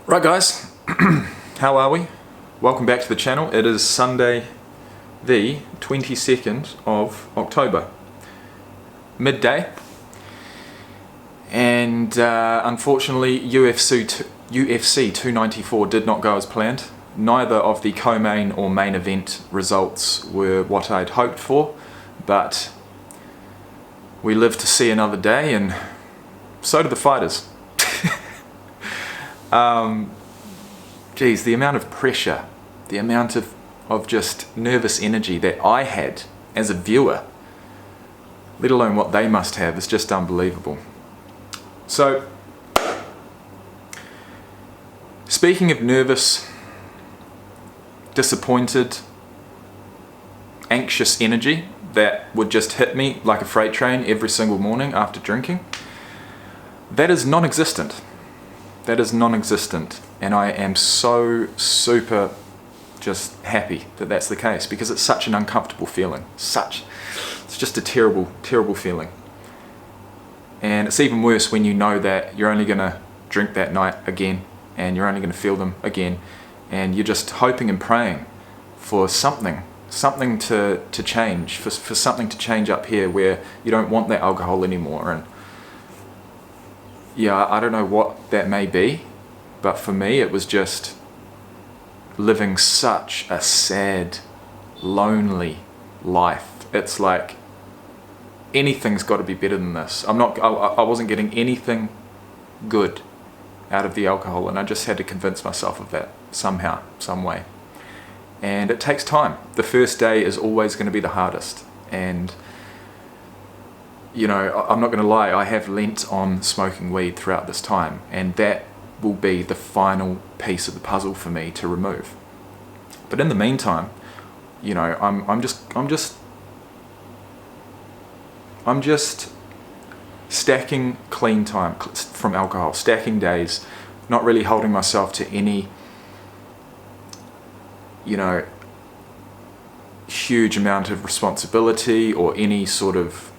Right guys, how are we? Welcome back to the channel. It is Sunday the 22nd of October, midday, and unfortunately UFC 294 did not go as planned. Neither of the co-main or main event results were what I'd hoped for, but we lived to see another day, and so did the fighters. Geez, the amount of pressure, the amount of just nervous energy that I had as a viewer, let alone what they must have, is just unbelievable. So, speaking of nervous, disappointed, anxious energy that would just hit me like a freight train every single morning after drinking, that is non-existent. That is non-existent, and I am so super just happy that that's the case, because it's such an uncomfortable feeling. It's just a terrible, terrible feeling. And it's even worse when you know that you're only going to drink that night again, and you're only going to feel them again, and you're just hoping and praying for something to change, for something to change up here where you don't want that alcohol anymore. And yeah, I don't know what that may be, but for me it was just living such a sad, lonely life. It's like anything's got to be better than this. I wasn't getting anything good out of the alcohol, and I just had to convince myself of that somehow, some way. And it takes time. The first day is always going to be the hardest, and you know, I'm not going to lie, I have lent on smoking weed throughout this time, and that will be the final piece of the puzzle for me to remove. But in the meantime, you know, I'm just stacking clean time from alcohol, stacking days, not really holding myself to any, you know, huge amount of responsibility or any sort of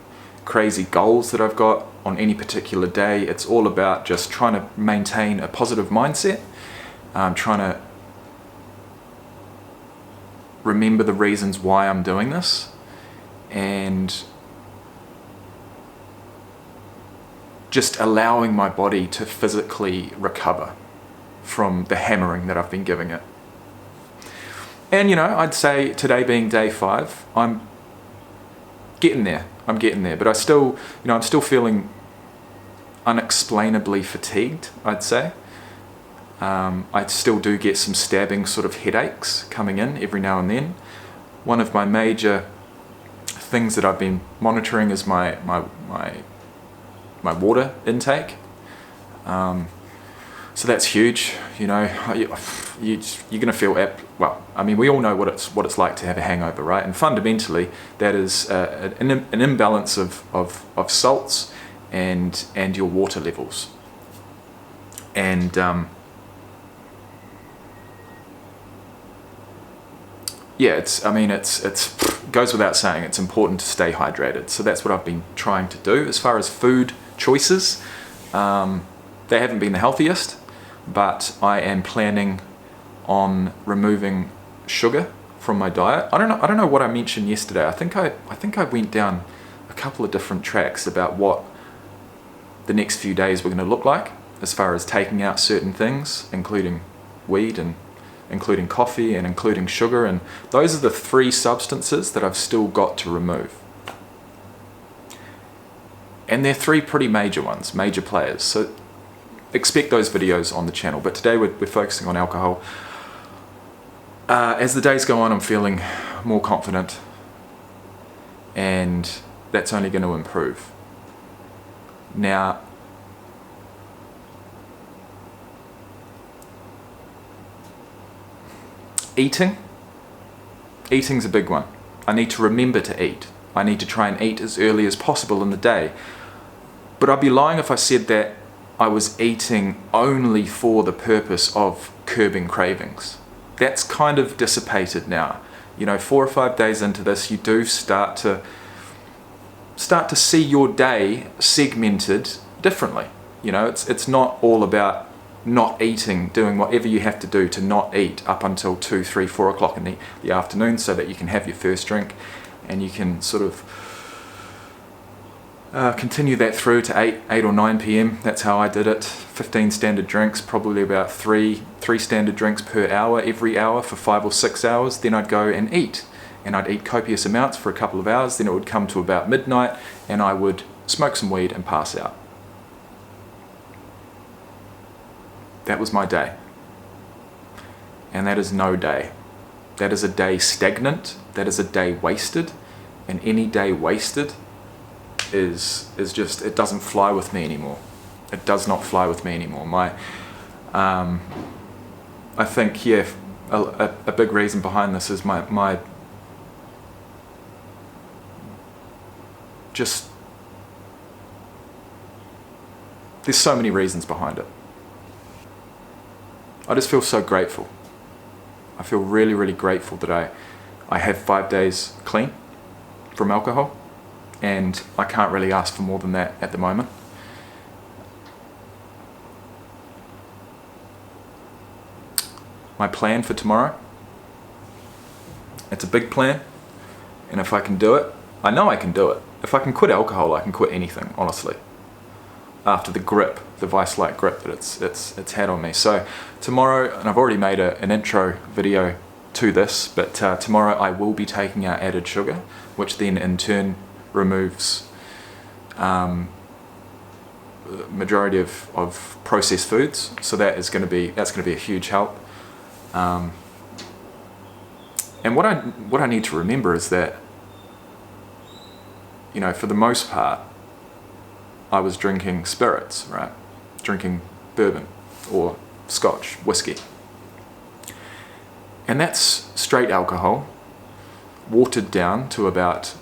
crazy goals that I've got on any particular day. It's all about just trying to maintain a positive mindset, trying to remember the reasons why I'm doing this, and just allowing my body to physically recover from the hammering that I've been giving it. And you know, I'd say today being day 5, I'm getting there, but I'm still feeling unexplainably fatigued, I'd say. I still do get some stabbing sort of headaches coming in every now and then. One of my major things that I've been monitoring is my water intake. So that's huge, you know. You're going to feel well. I mean, we all know what it's like to have a hangover, right? And fundamentally, that is an imbalance of salts and your water levels. And yeah, it goes without saying, it's important to stay hydrated. So that's what I've been trying to do. As far as food choices, they haven't been the healthiest, but I am planning on removing sugar from my diet. I don't know what I mentioned yesterday. I think I went down a couple of different tracks about what the next few days were going to look like, as far as taking out certain things, including weed and including coffee and including sugar, and those are the 3 substances that I've still got to remove. And they're 3 pretty major ones, major players. So expect those videos on the channel. But today we're focusing on alcohol. As the days go on, I'm feeling more confident, and that's only going to improve. Now, eating's a big one. I need to remember to eat. I need to try and eat as early as possible in the day. But I'd be lying if I said that I was eating only for the purpose of curbing cravings. That's kind of dissipated now. You know, 4 or 5 days into this, you do start to see your day segmented differently. You know, it's not all about not eating, doing whatever you have to do to not eat up until 2, 3, 4 o'clock in the afternoon, so that you can have your first drink, and you can sort of continue that through to 8 or 9 p.m. That's how I did it. 15 standard drinks, probably about three standard drinks per hour, every hour for 5 or 6 hours. Then I'd go and eat, and I'd eat copious amounts for a couple of hours. Then it would come to about midnight, and I would smoke some weed and pass out. That was my day. And that is no day. That is a day stagnant. That is a day wasted. And any day wasted is just, it doesn't fly with me anymore. It does not fly with me anymore. I think, yeah, a big reason behind this is my just, there's so many reasons behind it. I just feel so grateful. I feel really, really grateful that I have 5 days clean from alcohol, and I can't really ask for more than that at the moment. My plan for tomorrow, it's a big plan, and if I can do it, I know I can do it. If I can quit alcohol, I can quit anything, honestly. After the grip, the vice-like grip that it's had on me. So tomorrow, and I've already made an intro video to this, but tomorrow I will be taking out added sugar, which then in turn removes majority of processed foods. So that's going to be a huge help. And what I need to remember is that, you know, for the most part, I was drinking spirits, right? Drinking bourbon or scotch, whiskey. And that's straight alcohol, watered down to about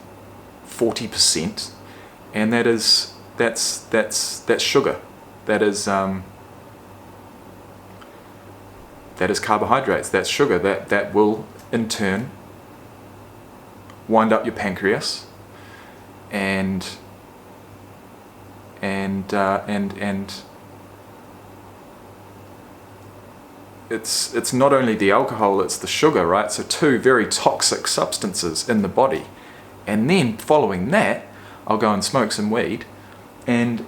40%, and that's sugar. That is carbohydrates. That's sugar. That will in turn wind up your pancreas and it's not only the alcohol, it's the sugar, right? So 2 very toxic substances in the body. And then following that, I'll go and smoke some weed and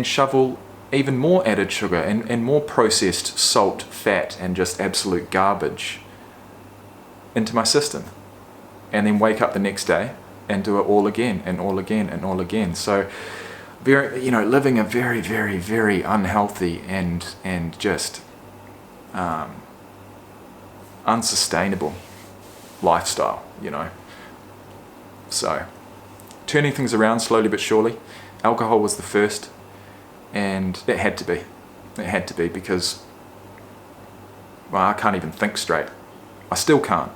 shovel even more added sugar and more processed salt, fat, and just absolute garbage into my system. And then wake up the next day and do it all again and all again and all again. So living a very, very, very unhealthy and just unsustainable lifestyle, you know. So turning things around slowly but surely. Alcohol was the first, and it had to be. It had to be because, well, I can't even think straight. I still can't,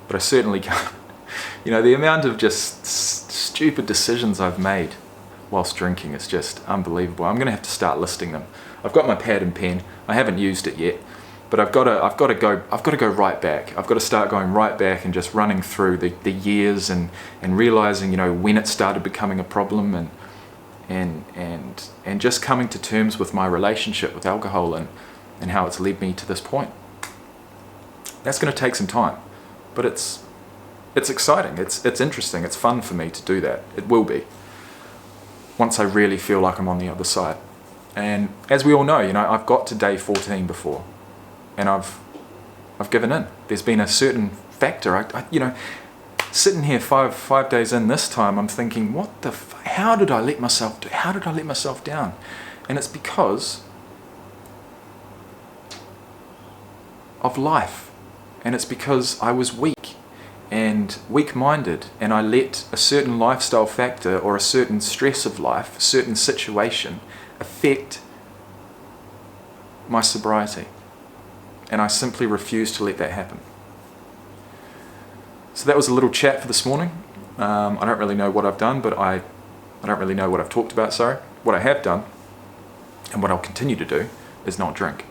but I certainly can't. You know, the amount of just stupid decisions I've made whilst drinking is just unbelievable. I'm going to have to start listing them. I've got my pad and pen. I haven't used it yet, but I've got to go right back. I've got to start going right back and just running through the years and realizing, you know, when it started becoming a problem and just coming to terms with my relationship with alcohol and how it's led me to this point. That's going to take some time, but it's exciting. It's interesting. It's fun for me to do that. It will be, once I really feel like I'm on the other side. And as we all know, you know, I've got to day 14 before, and I've given in. There's been a certain factor. I you know, sitting here five days in this time, I'm thinking, how did I let myself down? And it's because of life, and it's because I was weak and weak-minded, and I let a certain lifestyle factor or a certain stress of life, a certain situation affect my sobriety, and I simply refused to let that happen. So that was a little chat for this morning. I don't really know what I've done, but I don't really know what I've talked about, sorry. What I have done, and what I'll continue to do, is not drink.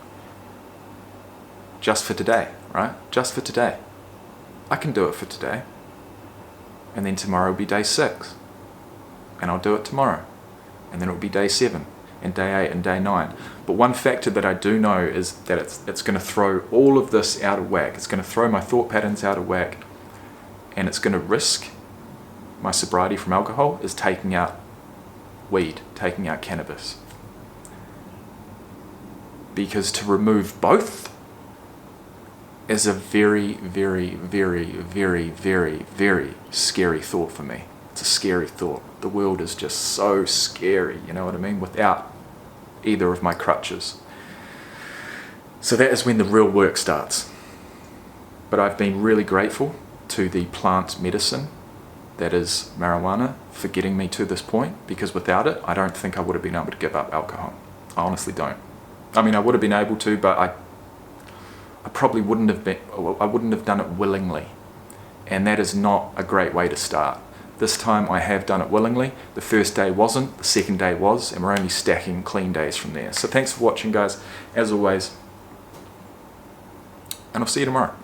Just for today, right? Just for today. I can do it for today, and then tomorrow will be day 6, and I'll do it tomorrow, and then it will be day 7, and day 8 and day 9. But one factor that I do know is that it's going to throw all of this out of whack. It's going to throw my thought patterns out of whack, and it's going to risk my sobriety from alcohol is taking out weed, taking out cannabis. Because to remove both is a very, very, very, very, very, very scary thought for me. It's a scary thought. The world is just so scary, you know what I mean, without either of my crutches. So that is when the real work starts. But I've been really grateful to the plant medicine that is marijuana for getting me to this point, because without it, I don't think I would have been able to give up alcohol. I honestly don't. I mean, I would have been able to, but I probably wouldn't have done it willingly. And that is not a great way to start. This time I have done it willingly. The first day wasn't, the second day was, and we're only stacking clean days from there. So thanks for watching, guys, as always, and I'll see you tomorrow.